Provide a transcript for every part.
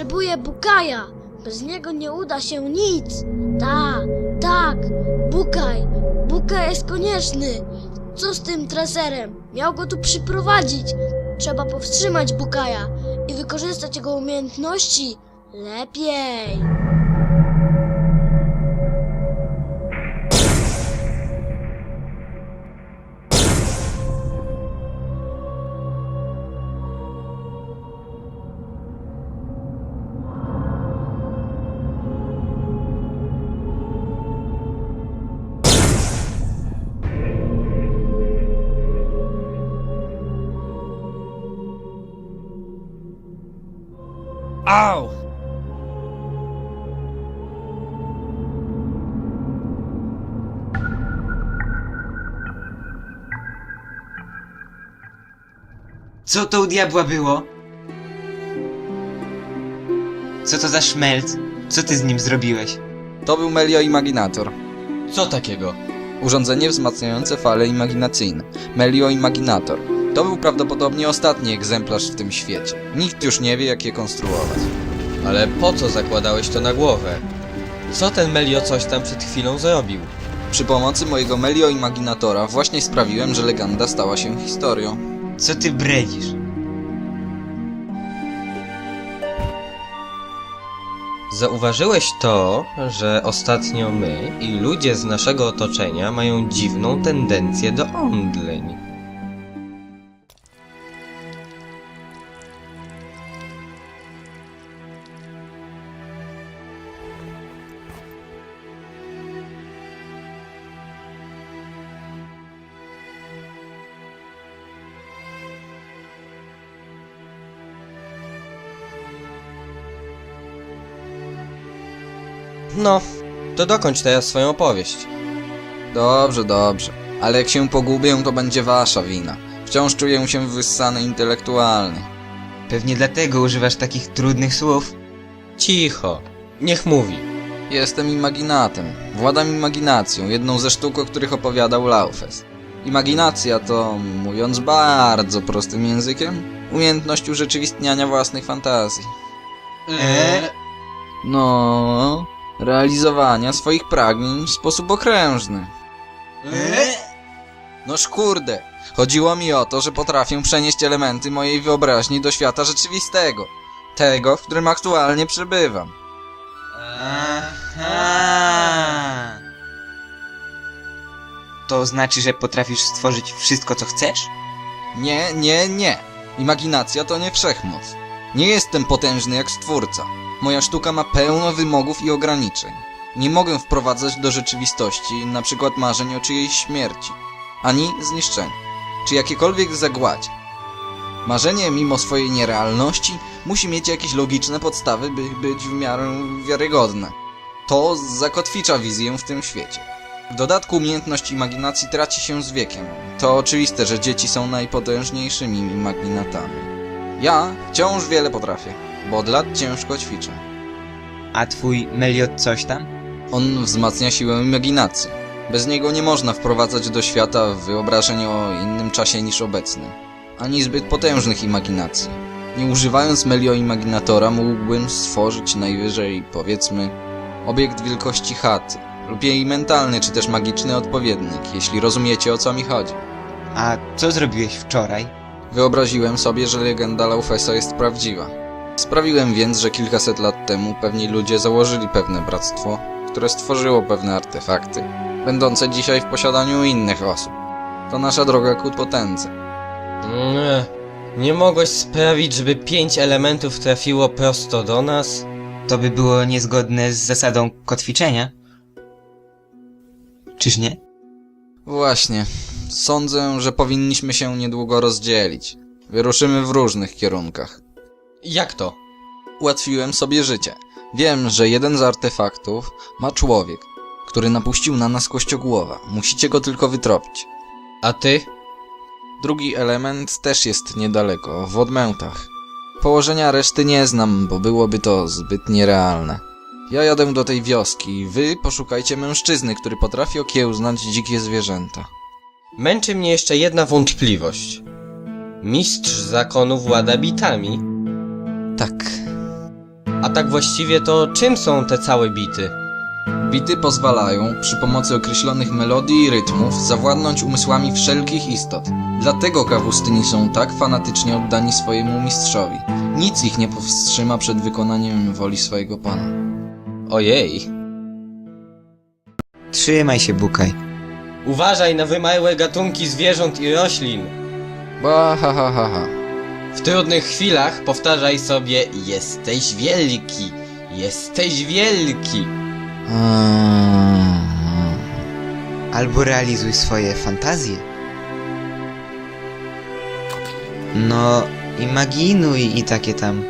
Potrzebuję Bukaja. Bez niego nie uda się nic. Tak, Bukaj. Bukaj jest konieczny. Co z tym traserem? Miał go tu przyprowadzić. Trzeba powstrzymać Bukaja i wykorzystać jego umiejętności lepiej. Au! Co to u diabła było? Co to za szmelc? Co ty z nim zrobiłeś? To był Melio Imaginator. Co takiego? Urządzenie wzmacniające fale imaginacyjne. Melio Imaginator. To był prawdopodobnie ostatni egzemplarz w tym świecie. Nikt już nie wie, jak je konstruować. Ale po co zakładałeś to na głowę? Co ten Melio coś tam przed chwilą zrobił? Przy pomocy mojego Melio Imaginatora właśnie sprawiłem, że legenda stała się historią. Co ty bredzisz? Zauważyłeś to, że ostatnio my i ludzie z naszego otoczenia mają dziwną tendencję do omdleń. No, to dokończ teraz swoją opowieść. Dobrze. Ale jak się pogubię, to będzie wasza wina. Wciąż czuję się wyssany intelektualnie. Pewnie dlatego używasz takich trudnych słów. Cicho, niech mówi. Jestem imaginatem. Władam imaginacją, jedną ze sztuk, o których opowiadał Laufes. Imaginacja to, mówiąc bardzo prostym językiem, umiejętność urzeczywistniania własnych fantazji. No, realizowania swoich pragnień w sposób okrężny. Noż kurde, chodziło mi o to, że potrafię przenieść elementy mojej wyobraźni do świata rzeczywistego. Tego, w którym aktualnie przebywam. Aha. To znaczy, że potrafisz stworzyć wszystko, co chcesz? Nie. Imaginacja to nie wszechmoc. Nie jestem potężny jak Stwórca. Moja sztuka ma pełno wymogów i ograniczeń. Nie mogę wprowadzać do rzeczywistości na przykład marzeń o czyjejś śmierci, ani zniszczenia, czy jakiekolwiek zagładzie. Marzenie, mimo swojej nierealności, musi mieć jakieś logiczne podstawy, by być w miarę wiarygodne. To zakotwicza wizję w tym świecie. W dodatku umiejętność imaginacji traci się z wiekiem. To oczywiste, że dzieci są najpotężniejszymi imaginatami. Ja wciąż wiele potrafię, bo od lat ciężko ćwiczę. A twój Meliot coś tam? On wzmacnia siłę imaginacji. Bez niego nie można wprowadzać do świata wyobrażeń o innym czasie niż obecny, ani zbyt potężnych imaginacji. Nie używając Melio Imaginatora mógłbym stworzyć najwyżej, powiedzmy, obiekt wielkości chaty, lub jej mentalny czy też magiczny odpowiednik, jeśli rozumiecie, o co mi chodzi. A co zrobiłeś wczoraj? Wyobraziłem sobie, że legenda Laufesa jest prawdziwa. Sprawiłem więc, że kilkaset lat temu pewni ludzie założyli pewne bractwo, które stworzyło pewne artefakty, będące dzisiaj w posiadaniu innych osób. To nasza droga ku potędze. Nie mogłeś sprawić, żeby 5 elementów trafiło prosto do nas? To by było niezgodne z zasadą kotwiczenia? Czyż nie? Właśnie. Sądzę, że powinniśmy się niedługo rozdzielić. Wyruszymy w różnych kierunkach. Jak to? Ułatwiłem sobie życie. Wiem, że jeden z artefaktów ma człowiek, który napuścił na nas kościogłowa. Musicie go tylko wytropić. A ty? Drugi element też jest niedaleko, w odmętach. Położenia reszty nie znam, bo byłoby to zbyt nierealne. Ja jadę do tej wioski, wy poszukajcie mężczyzny, który potrafi okiełznać dzikie zwierzęta. Męczy mnie jeszcze jedna wątpliwość. Mistrz zakonu włada bitami. Tak. A tak właściwie to czym są te całe bity? Bity pozwalają, przy pomocy określonych melodii i rytmów, zawładnąć umysłami wszelkich istot. Dlatego kapustyni są tak fanatycznie oddani swojemu mistrzowi. Nic ich nie powstrzyma przed wykonaniem woli swojego pana. Ojej. Trzymaj się, Bukaj. Uważaj na wymałe gatunki zwierząt i roślin. Ba ha ha ha ha. W trudnych chwilach powtarzaj sobie: jesteś wielki, jesteś wielki. Albo realizuj swoje fantazje. No, imaginuj i takie tam.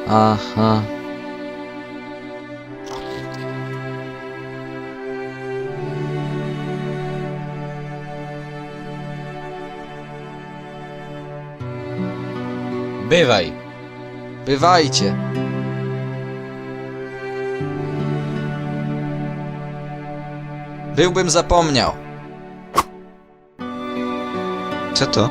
Aha. Bywaj. Bywajcie. Byłbym zapomniał. Co to?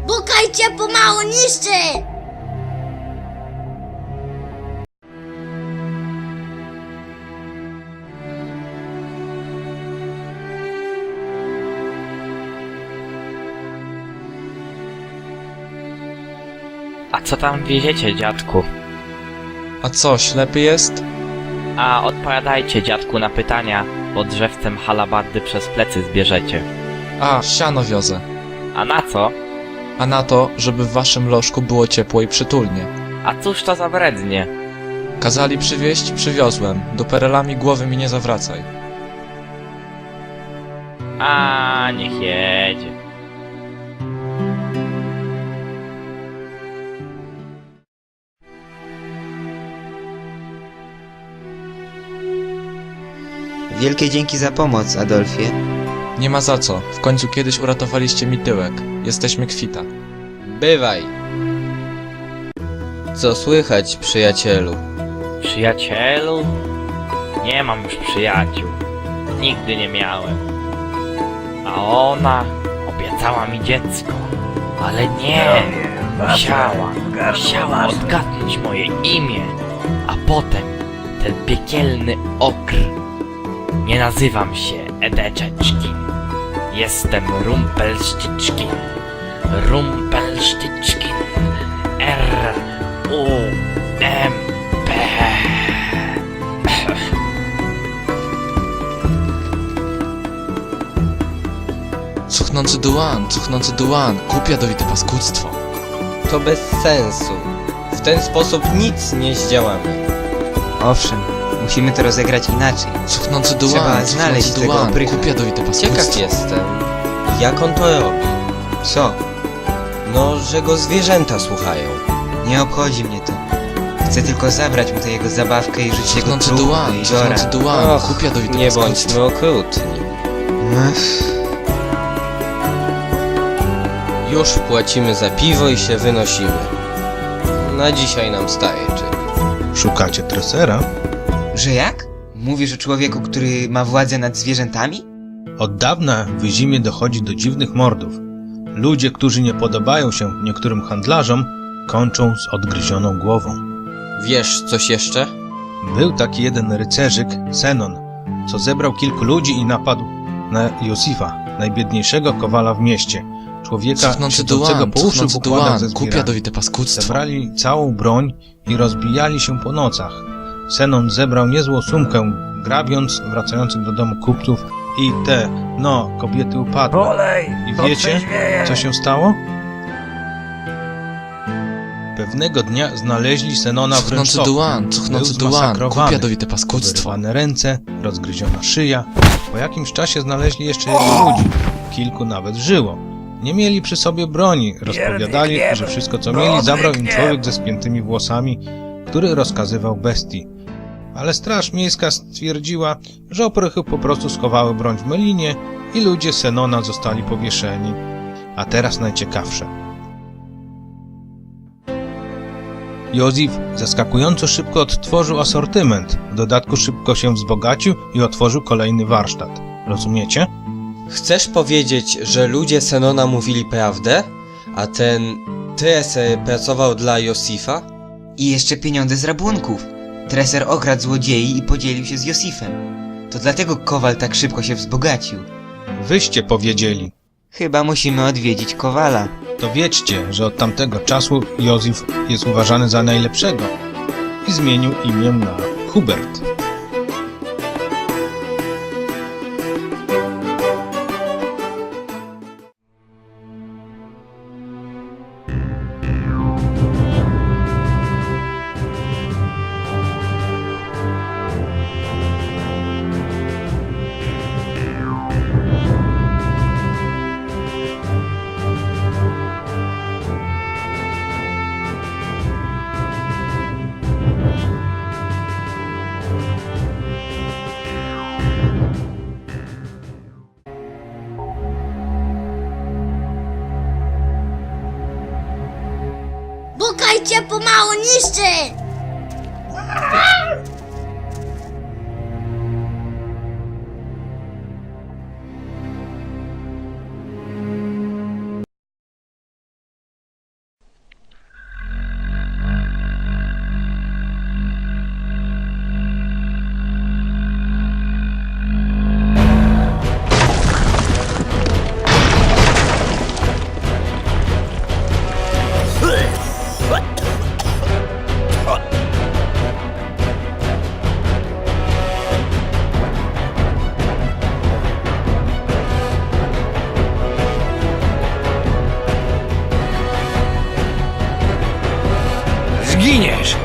Bukaj cię pomału niszczy! A co tam wieziecie, dziadku? A co, ślepy jest? A odpowiadajcie, dziadku, na pytania, bo drzewcem halabardy przez plecy zbierzecie. A, siano wiozę. A na co? A na to, żeby w waszym lożku było ciepło i przytulnie. A cóż to za brednie? Kazali przywieźć, przywiozłem. Duperelami głowy mi nie zawracaj. A niech jedzie. Wielkie dzięki za pomoc, Adolfie. Nie ma za co, w końcu kiedyś uratowaliście mi tyłek. Jesteśmy kwita. Bywaj. Co słychać, przyjacielu? Przyjacielu? Nie mam już przyjaciół. Nigdy nie miałem. A ona obiecała mi dziecko. Ale nie! Musiała odgadnąć moje imię. A potem ten piekielny okr. Nie nazywam się Edeczeczkin. Jestem Rumpelsztyczkin. Rumpelsztyczkin. R-U-M-P. Cuchnący duan, kup jadowite paskudztwo. To bez sensu. W ten sposób nic nie zdziałamy. Owszem, musimy to rozegrać inaczej. Cuchnący Trzeba znaleźć tego oprycha. kup jadowite paskudztwo. Ciekaw jestem, jak on to robi. Co? No, że go zwierzęta słuchają. Nie obchodzi mnie to. Chcę tylko zabrać mu tę jego zabawkę i rzucić jego Cuchnący trup do duan, jeziora. kup jadowite nie paskudztwo. bądźmy okrutni. Ech, Już wpłacimy za piwo i się wynosimy. Na dzisiaj nam starczy. Szukacie tresera? Że jak? Mówisz o człowieku, który ma władzę nad zwierzętami? Od dawna w zimie dochodzi do dziwnych mordów. Ludzie, którzy nie podobają się niektórym handlarzom, kończą z odgryzioną głową. Wiesz coś jeszcze? Był taki jeden rycerzyk, Zenon, co zebrał kilku ludzi i napadł na Józefa, najbiedniejszego kowala w mieście. Człowieka Cuchnący siedzącego po uszy w układach duan, ze kup zbierami. jadowite paskudztwo. Zabrali całą broń i rozbijali się po nocach. Zenon zebrał niezłą sumkę, grabiąc wracających do domu kupców i kobiety upadły. I wiecie, co się stało? Pewnego dnia znaleźli Zenona w Cuchnący rynsztoku. Był duan, kup zmasakrowany. jadowite paskudztwo. Porywane ręce, rozgryziona szyja. Po jakimś czasie znaleźli jeszcze jego ludzi. Kilku nawet żyło. Nie mieli przy sobie broni. Rozpowiadali, że wszystko co mieli zabrał im człowiek ze spiętymi włosami, który rozkazywał bestii. Ale straż miejska stwierdziła, że oprychy po prostu schowały broń w melinie i ludzie Zenona zostali powieszeni. A teraz najciekawsze. Józef zaskakująco szybko odtworzył asortyment, w dodatku szybko się wzbogacił i otworzył kolejny warsztat. Rozumiecie? Chcesz powiedzieć, że ludzie Senona mówili prawdę, a ten Treser pracował dla Józefa? I jeszcze pieniądze z rabunków. Treser okradł złodziei i podzielił się z Józefem. To dlatego Kowal tak szybko się wzbogacił. Wyście powiedzieli. Chyba musimy odwiedzić Kowala. To wiedzcie, że od tamtego czasu Józef jest uważany za najlepszego i zmienił imię na Hubert. Bukaj cię pomału niszczy! Zginiesz!